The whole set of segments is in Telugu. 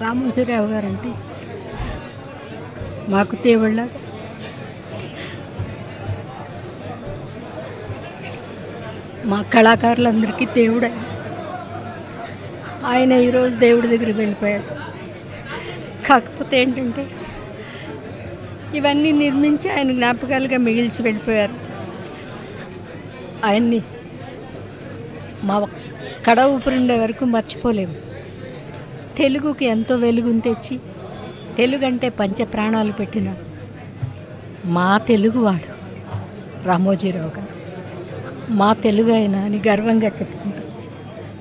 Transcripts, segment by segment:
రామోజీరావు గారంటే మాకు దేవుళ్ళ. మా కళాకారులందరికీ దేవుడు ఆయన. ఈరోజు దేవుడి దగ్గరికి వెళ్ళిపోయాడు. కాకపోతే ఏంటంటే ఇవన్నీ నిర్మించి ఆయన జ్ఞాపకాలుగా మిగిల్చి వెళ్ళిపోయారు. ఆయన్ని మా కడ ఊపిరిండే వరకు మర్చిపోలేము. తెలుగుకి ఎంతో వెలుగుని తెచ్చి తెలుగు అంటే పంచ ప్రాణాలు పెట్టిన మా తెలుగువాడు రామోజీరావు గారు. మా తెలుగు ఆయన అని గర్వంగా చెప్పుకుంటాం.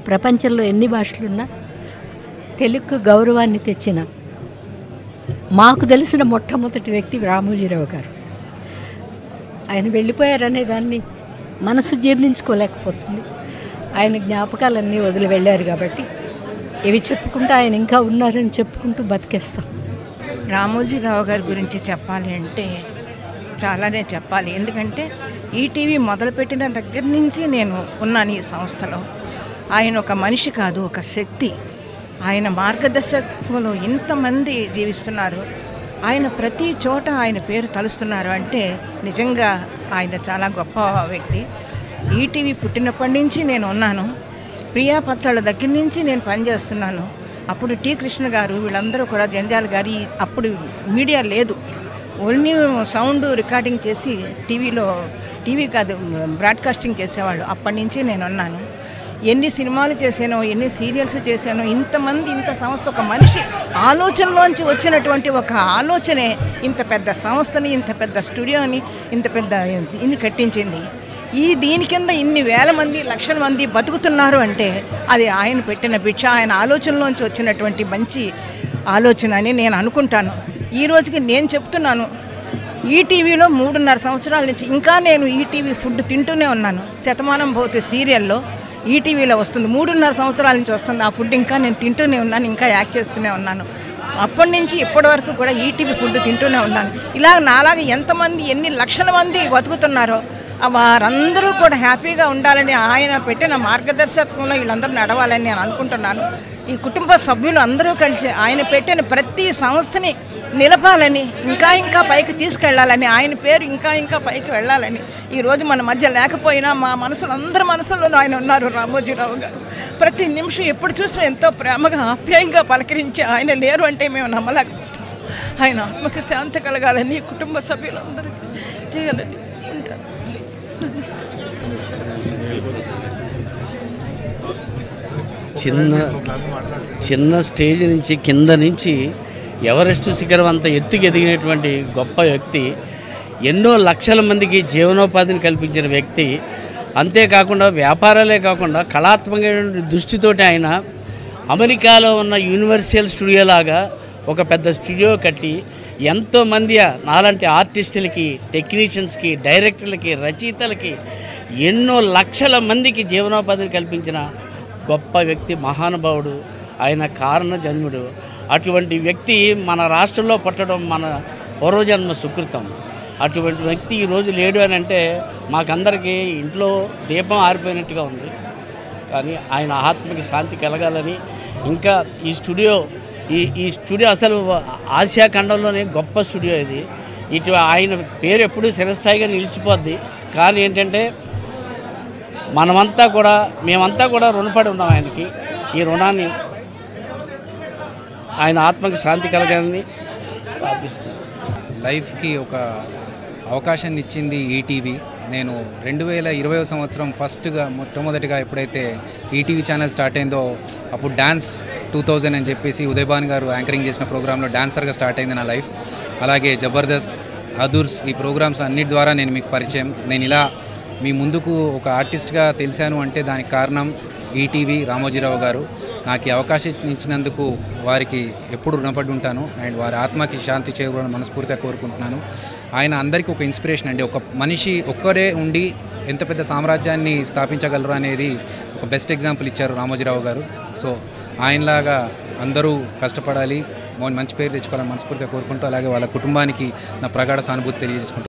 ప్రపంచంలో ఎన్ని భాషలున్నా తెలుగుకు గౌరవాన్ని తెచ్చిన మాకు తెలిసిన మొట్టమొదటి వ్యక్తి రామోజీరావు గారు. ఆయన వెళ్ళిపోయారనే దాన్ని మనసు జీర్ణించుకోలేకపోతుంది. ఆయన జ్ఞాపకాలన్నీ వదిలి వెళ్ళారు కాబట్టి ఇవి చెప్పుకుంటూ ఆయన ఇంకా ఉన్నారని చెప్పుకుంటూ బతికేస్తాం. రామోజీరావు గారి గురించి చెప్పాలి అంటే చాలానే చెప్పాలి. ఎందుకంటే ఈటీవీ మొదలుపెట్టిన దగ్గర నుంచి నేను ఉన్నాను ఈ సంస్థలో. ఆయన ఒక మనిషి కాదు, ఒక శక్తి. ఆయన మార్గదర్శకత్వంలో ఇంతమంది జీవిస్తున్నారు. ఆయన ప్రతి చోట ఆయన పేరు తలుస్తున్నారు అంటే నిజంగా ఆయన చాలా గొప్ప వ్యక్తి. ఈటీవీ పుట్టినప్పటి నుంచి నేను ఉన్నాను. ప్రియా పచ్చళ్ళ దగ్గర నుంచి నేను పనిచేస్తున్నాను. అప్పుడు టి కృష్ణ గారు వీళ్ళందరూ కూడా, జంధ్యాల గారి, అప్పుడు మీడియా లేదు, ఓన్లీ సౌండ్ రికార్డింగ్ చేసి టీవీ కాదు బ్రాడ్కాస్టింగ్ చేసేవాళ్ళు. అప్పటి నుంచి నేను ఉన్నాను. ఎన్ని సినిమాలు చేశానో, ఎన్ని సీరియల్స్ చేశానో, ఇంతమంది, ఇంత సంస్థ, ఒక మనిషి ఆలోచనలోంచి వచ్చినటువంటి ఒక ఆలోచనే ఇంత పెద్ద సంస్థని, ఇంత పెద్ద స్టూడియోని, ఇంత పెద్ద ఇది కట్టించింది. దీని కింద ఇన్ని వేల మంది, లక్షల మంది బతుకుతున్నారు అంటే అది ఆయన పెట్టిన భిక్ష, ఆయన ఆలోచనలోంచి వచ్చినటువంటి మంచి ఆలోచన అని నేను అనుకుంటాను. ఈ రోజుకి నేను చెప్తున్నాను, ఈటీవీలో 3.5 సంవత్సరాల నుంచి ఇంకా నేను ఈటీవీ ఫుడ్ తింటూనే ఉన్నాను. శతమానం భవతి సీరియల్లో ఈటీవీలో వస్తుంది, 3.5 సంవత్సరాల నుంచి వస్తుంది. ఆ ఫుడ్ ఇంకా నేను తింటూనే ఉన్నాను, ఇంకా యాక్ట్ చేస్తూనే ఉన్నాను. అప్పటి నుంచి ఇప్పటి వరకు కూడా ఈటీవీ ఫుడ్ తింటూనే ఉన్నాను. ఇలా నాలాగా ఎంతమంది, ఎన్ని లక్షల మంది బతుకుతున్నారో వారందరూ కూడా హ్యాపీగా ఉండాలని, ఆయన పెట్టిన మార్గదర్శకత్వంలో వీళ్ళందరూ నడవాలని నేను అనుకుంటున్నాను. ఈ కుటుంబ సభ్యులు అందరూ కలిసి ఆయన పెట్టిన ప్రతి సంస్థని నిలపాలని, ఇంకా పైకి తీసుకెళ్లాలని, ఆయన పేరు ఇంకా పైకి వెళ్ళాలని. ఈరోజు మన మధ్య లేకపోయినా మా మనసులో, అందరి మనసుల్లోనూ ఆయన ఉన్నారు రామోజీరావు గారు. ప్రతి నిమిషం ఎప్పుడు చూసినా ఎంతో ప్రేమగా, ఆప్యాయంగా పలకరించి ఆయన లేరు అంటే మేము నమ్మలేకపోతాం. ఆయన ఆత్మకి శాంతి కలగాలని కుటుంబ సభ్యులందరూ చేయాలని ఉంటారు. చిన్న స్టేజ్ నుంచి, కింద నుంచి ఎవరెస్ట్ శిఖరం అంత ఎత్తుకు ఎదిగినటువంటి గొప్ప వ్యక్తి, ఎన్నో లక్షల మందికి జీవనోపాధిని కల్పించిన వ్యక్తి. అంతేకాకుండా వ్యాపారాలే కాకుండా కళాత్మకమైన దృష్టితోటి ఆయన అమెరికాలో ఉన్న యూనివర్సల్ స్టూడియో లాగా ఒక పెద్ద స్టూడియో కట్టి ఎంతోమంది నాలాంటి ఆర్టిస్టులకి, టెక్నీషియన్స్కి, డైరెక్టర్లకి, రచయితలకి ఎన్నో లక్షల మందికి జీవనోపాధిని కల్పించిన గొప్ప వ్యక్తి, మహానుభావుడు. ఆయన కారణ జన్ముడు. అటువంటి వ్యక్తి మన రాష్ట్రంలో పుట్టడం మన పూర్వజన్మ సుకృతం. అటువంటి వ్యక్తి ఈరోజు లేడు అని అంటే మాకందరికీ ఇంట్లో దీపం ఆరిపోయినట్టుగా ఉంది. కానీ ఆయన ఆత్మకి శాంతి కలగాలని, ఇంకా ఈ స్టూడియో అసలు ఆసియా ఖండంలోనే గొప్ప స్టూడియో ఇది. ఆయన పేరు ఎప్పుడూ చిరస్థాయిగా నిలిచిపోద్ది. కానీ ఏంటంటే మేమంతా కూడా రుణపడి ఉన్నాం ఆయనకి. ఈ రుణాన్ని, ఆయన ఆత్మకి శాంతి కలగాలని ప్రార్థిస్తున్నాను. లైఫ్కి ఒక అవకాశాన్ని ఇచ్చింది ఈటీవీ. నేను 2020 సంవత్సరం మొట్టమొదటిగా ఎప్పుడైతే ఈటీవీ ఛానల్ స్టార్ట్ అయిందో అప్పుడు డ్యాన్స్ 2000 అని చెప్పేసి ఉదయభాన్ గారు యాంకరింగ్ చేసిన ప్రోగ్రాంలో డాన్సర్గా స్టార్ట్ అయింది నా లైఫ్. అలాగే జబర్దస్త్, అదుర్స్, ఈ ప్రోగ్రామ్స్ అన్నిటి ద్వారా నేను మీకు పరిచయం. నేను ఇలా మీ ముందుకు ఒక ఆర్టిస్ట్గా తెలిసాను అంటే దానికి కారణం ఈటీవీ రామోజీరావు గారు. నాకు ఈ అవకాశం ఇచ్చినందుకు వారికి ఎప్పుడు రుణపడి ఉంటాను. అండ్ వారి ఆత్మకి శాంతి చేకూరాలని మనస్ఫూర్తిగా కోరుకుంటున్నాను. ఆయన అందరికీ ఒక ఇన్స్పిరేషన్ అండి. ఒక మనిషి ఒక్కరే ఉండి ఎంత పెద్ద సామ్రాజ్యాన్ని స్థాపించగలరు అనేది ఒక బెస్ట్ ఎగ్జాంపుల్ ఇచ్చారు రామోజీరావు గారు. సో ఆయనలాగా అందరూ కష్టపడాలి, మంచి పేరు తెచ్చుకోవాలని మనస్ఫూర్తిగా కోరుకుంటూ, అలాగే వాళ్ళ కుటుంబానికి నా ప్రగాఢ సానుభూతి తెలియజేసుకుంటూ